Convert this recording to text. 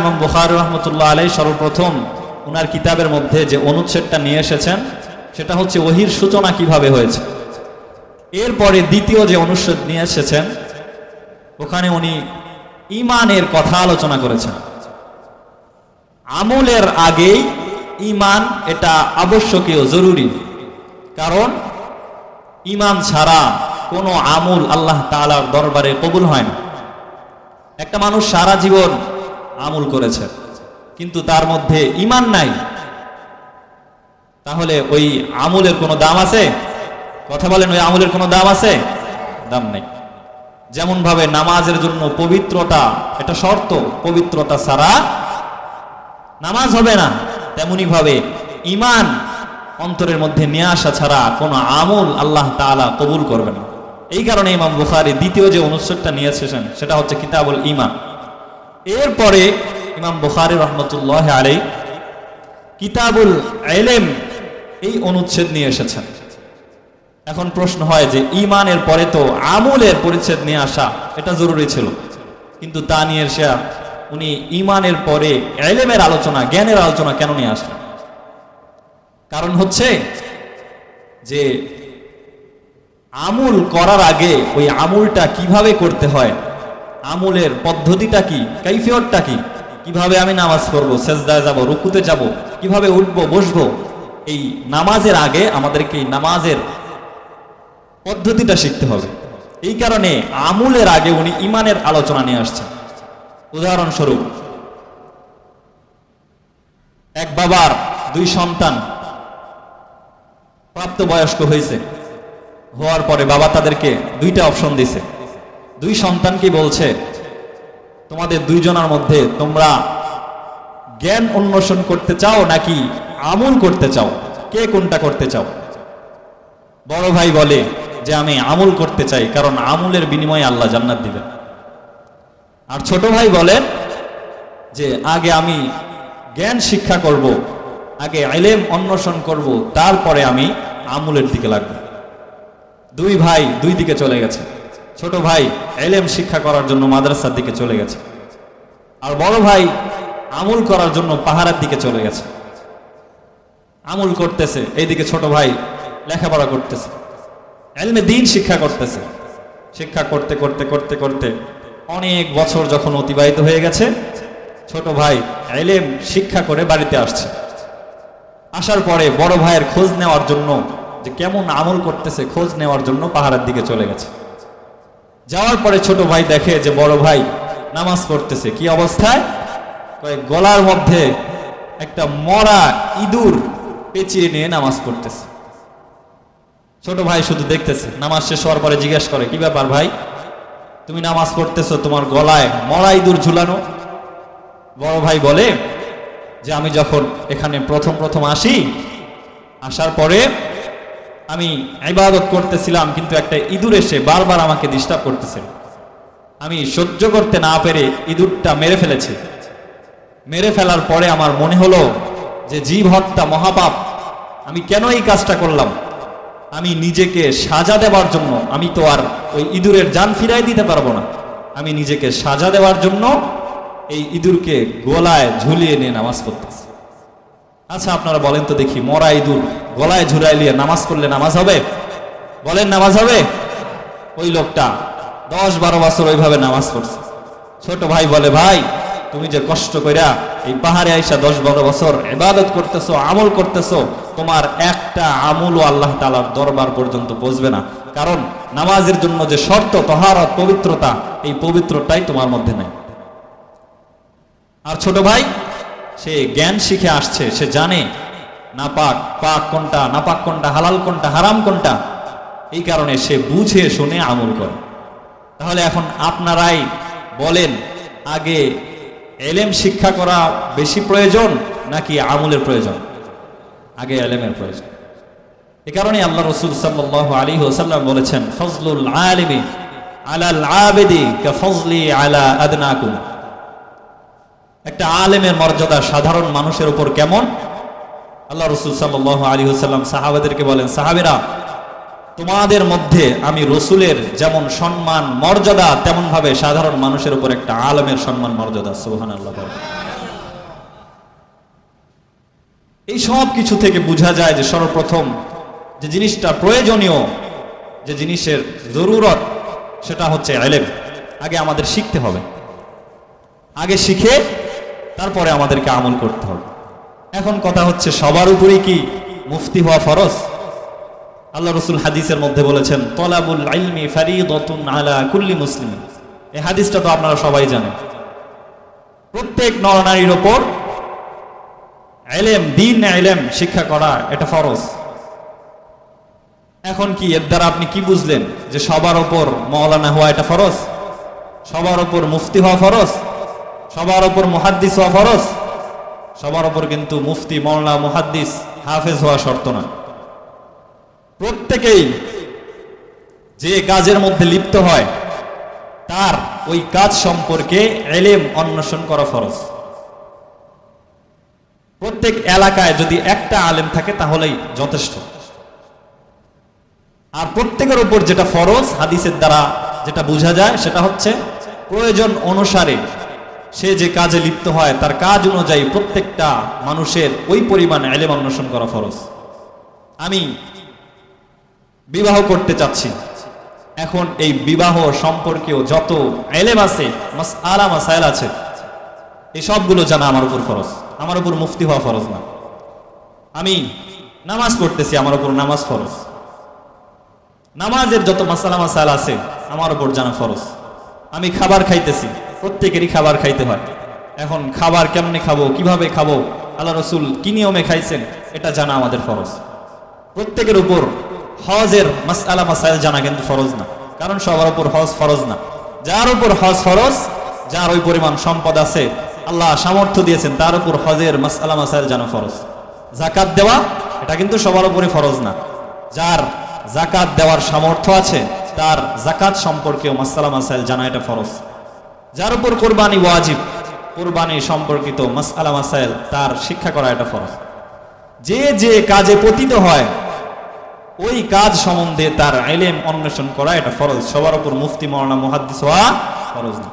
ইমাম বুখারী রাহমাতুল্লাহ আলাইহি সর্বপ্রথম ওনার কিতাবের মধ্যে যে অনুচ্ছেদটা নিয়ে এসেছেন সেটা হচ্ছে ওহীর সূচনা কিভাবে হয়েছে। এরপরে দ্বিতীয় যে অনুচ্ছেদ নিয়ে এসেছেন ওখানে উনি ঈমানের কথা আলোচনা করেছেন। আমলের আগেই ঈমান এটা আবশ্যকীয়, জরুরি। কারণ ঈমান ছাড়া কোনো আমল আল্লাহ তাআলার দরবারে কবুল হয় না। একটা মানুষ সারা জীবন আমল করেছে কিন্তু তার মধ্যে ঈমান নাই, তাহলে ওই আমলের কোনো দাম আছে? কথা বলেন, ওই আমলের কোনো দাম আছে? দাম নেই। যেমন ভাবে নামাজের জন্য পবিত্রতা এটা শর্ত, পবিত্রতা ছাড়া নামাজ হবে না, তেমনি ভাবে ঈমান অন্তরের মধ্যে নিয়ে আসা ছাড়া কোনো আমল আল্লাহ তাআলা কবুল করবে না। এই কারণে ইমাম বুখারী দ্বিতীয় যে অনুচ্ছেদটা নিয়ে এসেছেন সেটা হচ্ছে কিতাবুল ঈমান। এরপরে ইমাম বুখারী রাহমাতুল্লাহ আলাইহি কিতাবুল ইলম এই অনুচ্ছেদ নিয়ে এসেছেন। এখন প্রশ্ন হয় যে ঈমানের পরে তো আমলের পরিচ্ছেদ নিয়ে আসা এটা জরুরি ছিল, কিন্তু তা নিয়ে এসে উনি ঈমানের পরে ইলমের আলোচনা, জ্ঞানের আলোচনা কেন নিয়ে আসলেন? কারণ হচ্ছে যে আমল করার আগে ওই আমলটা কিভাবে করতে হয়, আমলের পদ্ধতিটা কি, কাইফিয়তটা কি, কিভাবে আমি নামাজ পড়বো, সেজদায় যাব, রুকুতে যাব, কিভাবে উঠবো বসবো, এই নামাজের আগে আমাদেরকে এই নামাজের পদ্ধতিটা শিখতে হবে। এই কারণে আমলের আগে উনি ঈমানের আলোচনা নিয়ে আসছেন। উদাহরণস্বরূপ, এক বাবার দুই সন্তান প্রাপ্তবয়স্ক হয়েছে, হওয়ার পরে বাবা তাদেরকে দুইটা অপশন দিছে। দুই সন্তানকে বলছে, তোমাদের দুইজনের মধ্যে তোমরা জ্ঞান অন্বেষণ করতে চাও নাকি আমল করতে চাও, কে কোনটা করতে চাও? বড় ভাই বলে যে আমি আমল করতে চাই, কারণ আমলের বিনিময়ে আল্লাহ জান্নাত দিবেন। আর ছোট ভাই বলেন যে আগে আমি জ্ঞান শিক্ষা করব, আগে ইলম অন্বেষণ করব, তারপরে আমি আমলের দিকে লাগব। দুই ভাই দুই দিকে চলে গেছে। ছোট ভাই ইলম শিক্ষা করার জন্য মাদ্রাসার দিকে চলে গেছে, আর বড় ভাই আমল করার জন্য পাহাড়ের দিকে চলে গেছে। আমল করতেছে, এইদিকে ছোট ভাই লেখাপড়া করতেছে, ইলমে দ্বীন শিক্ষা করতেছে। শিক্ষা করতে করতে করতে করতে অনেক বছর যখন অতিবাহিত হয়ে গেছে, ছোট ভাই ইলম শিক্ষা করে বাড়িতে আসছে। আসার পরে বড় ভাইয়ের খোঁজ নেওয়ার জন্য, যে কেমন আমল করতেছে খোঁজ নেওয়ার জন্য পাহাড়ের দিকে চলে গেছে। যাওয়ার পরে ছোট ভাই দেখে যে বড় ভাই নামাজ পড়তেছে। কি অবস্থায়? গলার মধ্যে একটা মরা ইঁদুর পেঁচিয়ে নিয়ে নামাজ পড়তেছে। ছোট ভাই শুধু দেখতেছে। নামাজ শেষ হওয়ার পরে জিজ্ঞেস করে, কি ব্যাপার ভাই, তুমি নামাজ পড়তেছো, তোমার গলায় মরা ইঁদুর ঝুলানো? বড় ভাই বলে যে আমি যখন এখানে প্রথম প্রথম আসি, আসার পরে আমি ইবাদত করতেছিলাম, কিন্তু একটা ইঁদুর এসে বারবার আমাকে ডিস্টার্ব করতেছে। আমি সহ্য করতে না পেরে ইঁদুরটা মেরে ফেলেছি। মেরে ফেলার পরে আমার মনে হলো যে জীব হত্যা মহাপাপ, আমি কেন এই কাজটা করলাম? আমি নিজেকে সাজা দেওয়ার জন্য, আমি তো আর ওই ইঁদুরের জান ফিরাই দিতে পারবো না, আমি নিজেকে সাজা দেওয়ার জন্য এই ইঁদুরকে গলায় ঝুলিয়ে নিয়ে নামাজ পড়তেছি। আচ্ছা আপনারা বলেন তো দেখি, মরা ইঁদুর গলায় ঝুলাই নিয়ে নামাজ পড়লে নামাজ হবে? বলেন নামাজ হবে? ওই লোকটা 10-12 বছর ওইভাবে নামাজ পড়ছে। ছোট ভাই বলে, ভাই তুমি যে কষ্ট কইরা এই পাহাড়ে আইসা 10-12 বছর ইবাদত করতেছো, আমল করতেছো, তোমার একটা আমলও আল্লাহ তাআলার দরবার পর্যন্ত পৌঁছবে না, কারণ নামাজের জন্য যে শর্ত তাহারত, পবিত্রতা, এই পবিত্রতাই তোমার মধ্যে নাই। আর ছোট ভাই সে জ্ঞান শিখে আসছে, সে জানে নাপাক পাক কোনটা, নাপাক কোনটা, হালাল কোনটা, হারাম কোনটা। এই কারণে সে বুঝে শুনে আমল করে। তাহলে এখন আপনারাই বলেন, আগে ইলম শিক্ষা করা বেশি প্রয়োজন নাকি আমলের প্রয়োজন? আগে ইলমের প্রয়োজন। এই কারণে আল্লাহ রাসূল সাল্লাল্লাহু আলাইহি ওয়াসাল্লাম বলেছেন, ফজলুল আলিমি আলাল আবিদি কাফজলি আলা আদনাকুম। একটা আলেমের মর্যাদা সাধারণ মানুষের উপর কেমন? আল্লাহ রাসূল সাল্লাল্লাহু আলাইহি ওয়াসাল্লাম সাহাবাদেরকে বলেন, সাহাবীরা তোমাদের মধ্যে আমি রসুলের যেমন সম্মান মর্যাদা, তেমন ভাবে সাধারণ মানুষের উপর একটা আলেমের সম্মান মর্যাদা। সুবহানাল্লাহ। এই সব কিছু থেকে বোঝা যায় যে সর্বপ্রথম যে জিনিসটা প্রয়োজনীয়, যে জিনিসের জরুরত, সেটা হচ্ছে ইলম। আগে আমাদের শিখতে হবে, আগে শিখে তারপরে আমাদেরকে আমল করতে হবে। এখন কথা হচ্ছে সবার উপরেই কি মুফতি হওয়া ফরজ? আল্লাহ রাসূল হাদিসের মধ্যে বলেছেন তলাবুল ইলমি ফারিদাতুন আলা কুল্লি মুসলিম। এই হাদিসটা তো আপনারা সবাই জানেন। প্রত্যেক নরনারীর উপর ইলম, দ্বীন ইলম শিক্ষা করা এটা ফরজ। এখন কি এর দ্বারা আপনি কি বুঝলেন? যে সবার উপর মাওলানা হওয়া এটা ফরজ, সবার উপর মুফতি হওয়া ফরজ, সবার উপর মুহাদ্দিস হওয়া ফরজ? সবার উপর কিন্তু মুফতি, মাওলানা, মুহাদ্দিস, হাফেজ হওয়া শর্ত না। প্রত্যেকেই যে কাজের মধ্যে লিপ্ত হয় তার ওই কাজ সম্পর্কে ইলম অন্বেষণ করা ফরজ। প্রত্যেক এলাকায় যদি একটা আলেম থাকে তাহলেই যথেষ্ট। আর প্রত্যেকের উপর যেটা ফরজ হাদিসের দ্বারা যেটা বোঝা যায় সেটা হচ্ছে প্রয়োজন অনুসারে সে যে কাজে লিপ্ত হয় তার কাজ অনুযায়ী প্রত্যেকটা মানুষের ওই পরিমাণ ইলম অন্বেষণ করা ফরজ। আমি বিবাহ করতে চাচ্ছি, এখন এই বিবাহ সম্পর্কেও যত ইলম আছে, মাসআলা মাসাইল আছে, এই সবগুলো জানা আমার উপর ফরজ। আমার উপর মুফতি হওয়া ফরজ না। আমি নামাজ পড়তেছি, আমার উপর নামাজ ফরজ। নামাজের যত মাসআলা মাসাইল আছে আমার উপর জানা ফরজ। আমি খাবার খাইতেছি, প্রত্যেকেরই খাবার খাইতে হয়। এখন খাবার কেমনে খাবো, কিভাবে খাবো, আল্লাহ রাসূল কি নিয়মে খাইছেন, এটা জানা আমাদের ফরজ। প্রত্যেকের উপর হজের মাসআলা মাসাইল জানা কিন্তু ফরজ না, কারণ সবার উপর হজ ফরজ না। যার উপর হজ ফরজ, যার ওই পরিমাণ সম্পদ আছে, আল্লাহ সামর্থ্য দিয়েছেন, তার উপর হজের মাসআলা মাসাইল জানা ফরজ। যাকাত দেওয়া এটা কিন্তু সবার উপরে ফরজ না। যার যাকাত দেওয়ার সামর্থ্য আছে তার যাকাত সম্পর্কেও মাসআলা মাসাইল জানা এটা ফরজ। যার উপর কুরবানি ওয়াজিব, কুরবানি সম্পর্কিত মাসআলা মাসাইল তার শিক্ষা করা এটা ফরজ। যে যে কাজে পতিত হয় ওই কাজ সম্বন্ধে তার ইলম অন্বেষণ করা এটা ফরজ। সবার উপর মুফতি, মাওলানা, মুহাদ্দিস হওয়া ফরজ না।